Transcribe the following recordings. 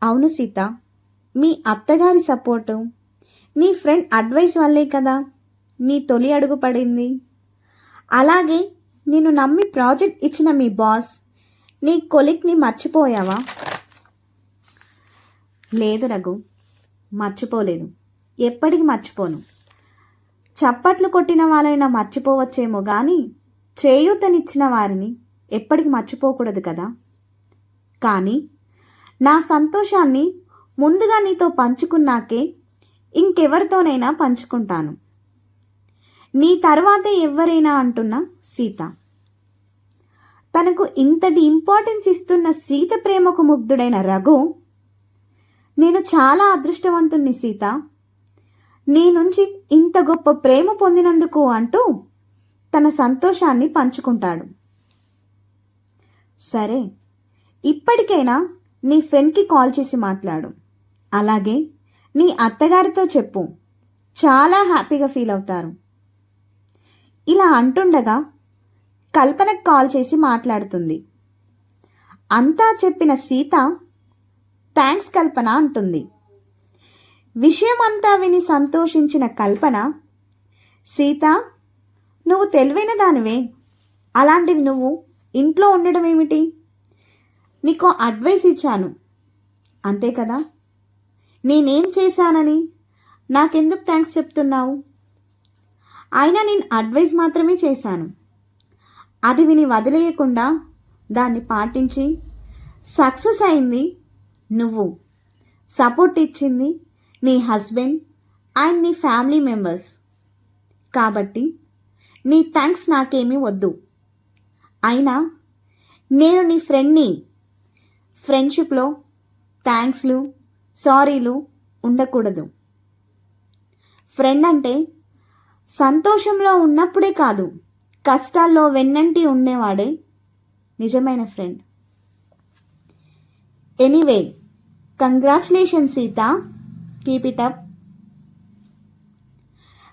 అవును సీత, మీ అత్తగారి సపోర్టు, నీ ఫ్రెండ్ అడ్వైస్ వల్లే కదా నీ తొలి అడుగు పడింది. అలాగే నిన్ను నమ్మి ప్రాజెక్ట్ ఇచ్చిన మీ బాస్, నీ కొలిక్ని మర్చిపోయావా? లేదు రఘు, మర్చిపోలేదు, ఎప్పటికి మర్చిపోను. చప్పట్లు కొట్టిన వాళ్ళైనా మర్చిపోవచ్చేమో కానీ చేయూతనిచ్చిన వారిని ఎప్పటికి మర్చిపోకూడదు కదా. కానీ నా సంతోషాన్ని ముందుగా నీతో పంచుకున్నాకే ఇంకెవరితోనైనా పంచుకుంటాను. నీ తర్వాతే ఎవరైనా అంటున్న సీత. తనకు ఇంతటి ఇంపార్టెన్స్ ఇస్తున్న సీత ప్రేమకు ముగ్ధుడైన రఘు, నేను చాలా అదృష్టవంతుణ్ణి సీత, నీ నుంచి ఇంత గొప్ప ప్రేమ పొందినందుకు అంటూ తన సంతోషాన్ని పంచుకుంటాడు. సరే, ఇప్పటికైనా నీ ఫ్రెండ్కి కాల్ చేసి మాట్లాడు. అలాగే నీ అత్తగారితో చెప్పు, చాలా హ్యాపీగా ఫీల్ అవుతారు. ఇలా అంటుండగా కల్పనకు కాల్ చేసి మాట్లాడుతుంది. అంతా చెప్పిన సీత థ్యాంక్స్ కల్పన అంటుంది. విషయం అంతా విని సంతోషించిన కల్పన, సీత నువ్వు తెలివైన దానివే, అలాంటిది నువ్వు ఇంట్లో ఉండడం ఏమిటి? నీకు అడ్వైస్ ఇచ్చాను అంతే కదా, నేనేం చేశానని నాకెందుకు థ్యాంక్స్ చెప్తున్నావు? అయినా నేను అడ్వైస్ మాత్రమే చేశాను. అది విని వదిలేయకుండా దాన్ని పాటించి సక్సెస్ అయింది నువ్వు, సపోర్ట్ ఇచ్చింది నీ హస్బెండ్ అండ్ నీ ఫ్యామిలీ మెంబర్స్. కాబట్టి నీ థ్యాంక్స్ నాకేమీ వద్దు. అయినా నేను నీ ఫ్రెండ్ని, ఫ్రెండ్షిప్లో థ్యాంక్స్లు సారీలు ఉండకూడదు. ఫ్రెండ్ అంటే సంతోషంలో ఉన్నప్పుడే కాదు, కష్టాల్లో వెన్నంటి ఉండేవాడే నిజమైన friend. Anyway, congratulations Sita, keep it up.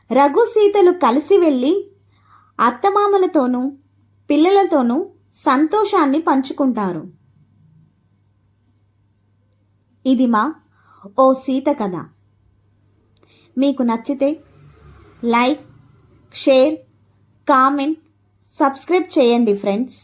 Raghu సీతలు కలిసి వెళ్ళి అత్తమామలతోనూ పిల్లలతోనూ సంతోషాన్ని పంచుకుంటారు. ఇది మా ఓ సీత కథ. మీకు నచ్చితే లైక్, షేర్, కామెంట్, సబ్స్క్రైబ్ చేయండి ఫ్రెండ్స్.